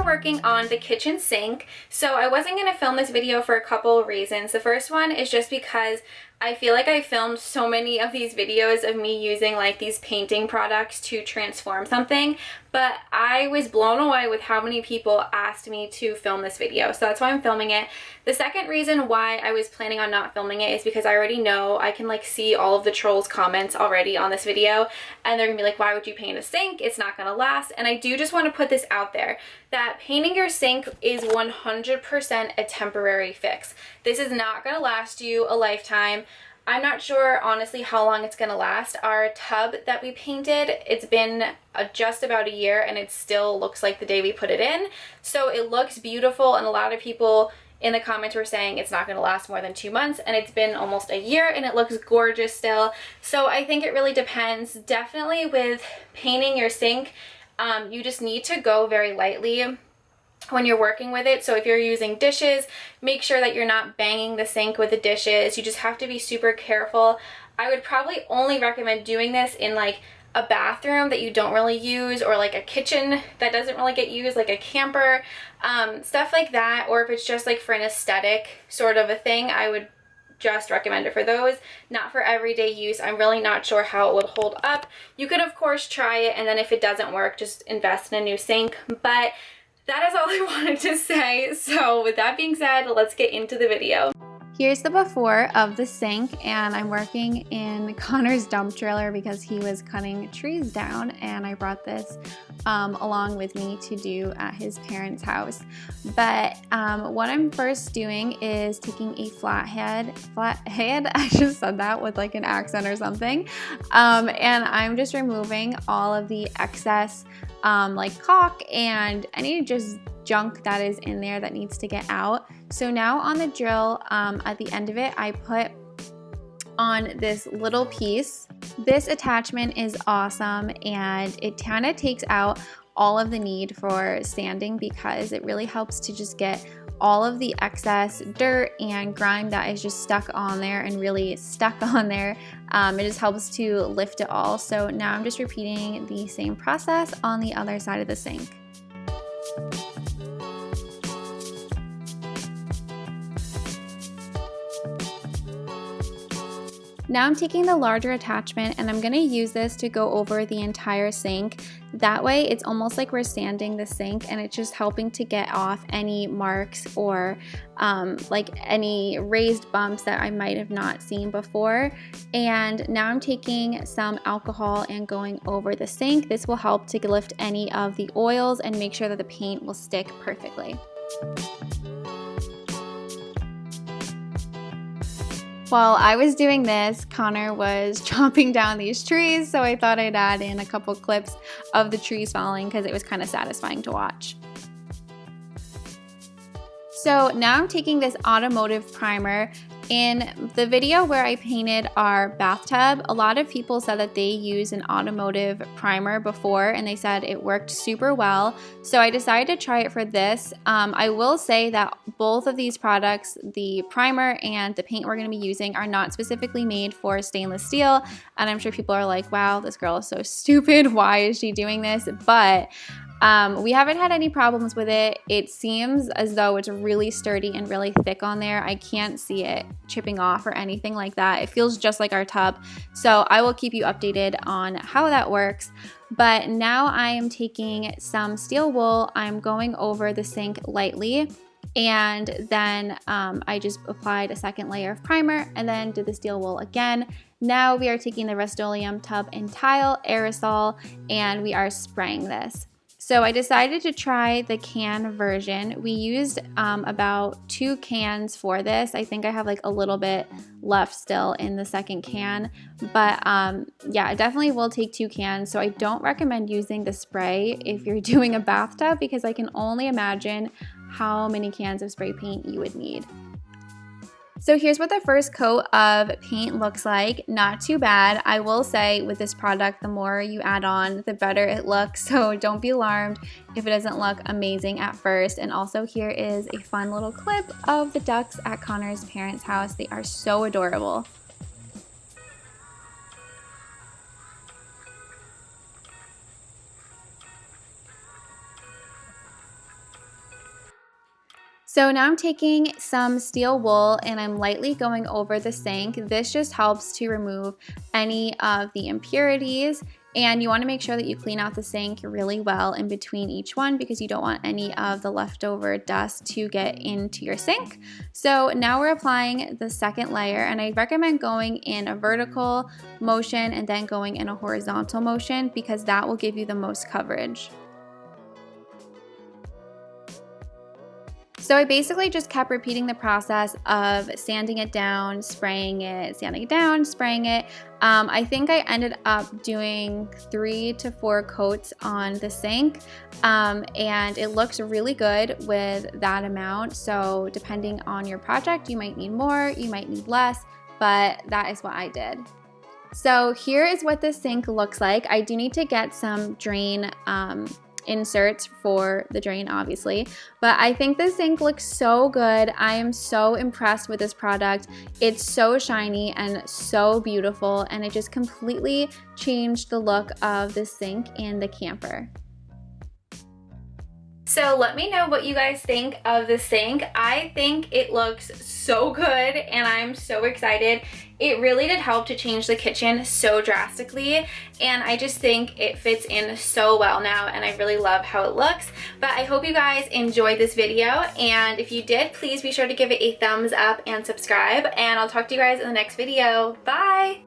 working on the kitchen sink. So I wasn't going to film this video for a couple of reasons. The first one is just because I feel like I filmed so many of these videos of me using like these painting products to transform something, but I was blown away with how many people asked me to film this video. So that's why I'm filming it. The second reason why I was planning on not filming it is because I already know I can like see all of the trolls' comments already on this video, and they're gonna be like, why would you paint a sink? It's not gonna last. And I do just want to put this out there that painting your sink is 100% a temporary fix. This is not gonna last you a lifetime. I'm not sure, honestly, how long it's going to last. Our tub that we painted, it's been just about a year, and it still looks like the day we put it in. So it looks beautiful, and a lot of people in the comments were saying it's not going to last more than 2 months, and it's been almost a year, and it looks gorgeous still. So I think it really depends. Definitely with painting your sink, you just need to go very lightly when you're working with it. So if you're using dishes, make sure that you're not banging the sink with the dishes. You just have to be super careful. I would probably only recommend doing this in like a bathroom that you don't really use, or like a kitchen that doesn't really get used, like a camper, stuff like that. Or if it's just like for an aesthetic sort of a thing, I would just recommend it for those, not for everyday use. I'm really not sure how it would hold up. You could of course try it, and then if it doesn't work, just invest in a new sink. But that is all I wanted to say. So with that being said, let's get into the video. Here's the before of the sink, and I'm working in Connor's dump trailer because he was cutting trees down, and I brought this along with me to do at his parents' house. But what I'm first doing is taking a flathead, I just said that with like an accent or something, and I'm just removing all of the excess like caulk and any just junk that is in there that needs to get out. So now on the drill, at the end of it, I put on this little piece. This attachment is awesome, and it kind of takes out all of the need for sanding because it really helps to just get all of the excess dirt and grime that is just stuck on there and really stuck on there. It just helps to lift it all. So now I'm just repeating the same process on the other side of the sink. Now I'm taking the larger attachment, and I'm going to use this to go over the entire sink. That way it's almost like we're sanding the sink, and it's just helping to get off any marks or like any raised bumps that I might have not seen before. And now I'm taking some alcohol and going over the sink. This will help to lift any of the oils and make sure that the paint will stick perfectly. While I was doing this, Connor was chopping down these trees, so I thought I'd add in a couple clips of the trees falling because it was kind of satisfying to watch. So now I'm taking this automotive primer. In the video where I painted our bathtub, a lot of people said that they used an automotive primer before, and they said it worked super well. So I decided to try it for this. I will say that both of these products, the primer and the paint we're going to be using, are not specifically made for stainless steel. And I'm sure people are like, wow, this girl is so stupid. Why is she doing this? But we haven't had any problems with it. It seems as though it's really sturdy and really thick on there. I can't see it chipping off or anything like that. It feels just like our tub. So I will keep you updated on how that works. But now I am taking some steel wool. I'm going over the sink lightly, and then I just applied a second layer of primer and then did the steel wool again. Now we are taking the Rust-Oleum tub and tile aerosol, and we are spraying this. So I decided to try the can version. We used about 2 cans for this. I think I have like a little bit left still in the second can, but yeah, it definitely will take 2 cans. So I don't recommend using the spray if you're doing a bathtub, because I can only imagine how many cans of spray paint you would need. So here's what the first coat of paint looks like. Not too bad. I will say with this product, the more you add on, the better it looks. So don't be alarmed if it doesn't look amazing at first. And also here is a fun little clip of the ducks at Connor's parents' house. They are so adorable. So now I'm taking some steel wool and I'm lightly going over the sink. This just helps to remove any of the impurities, and you want to make sure that you clean out the sink really well in between each one because you don't want any of the leftover dust to get into your sink. So now we're applying the second layer, and I recommend going in a vertical motion and then going in a horizontal motion because that will give you the most coverage. So I basically just kept repeating the process of sanding it down, spraying it, sanding it down, spraying it. I think I ended up doing 3 to 4 coats on the sink, and it looks really good with that amount. So depending on your project, you might need more, you might need less, but that is what I did. So here is what the sink looks like. I do need to get some drain inserts for the drain, obviously, but I think the sink looks so good. I am so impressed with this product. It's so shiny and so beautiful, and it just completely changed the look of the sink and the camper. So let me know what you guys think of the sink. I think it looks so good and I'm so excited. It really did help to change the kitchen so drastically, and I just think it fits in so well now, and I really love how it looks. But I hope you guys enjoyed this video, and if you did, please be sure to give it a thumbs up and subscribe, and I'll talk to you guys in the next video. Bye!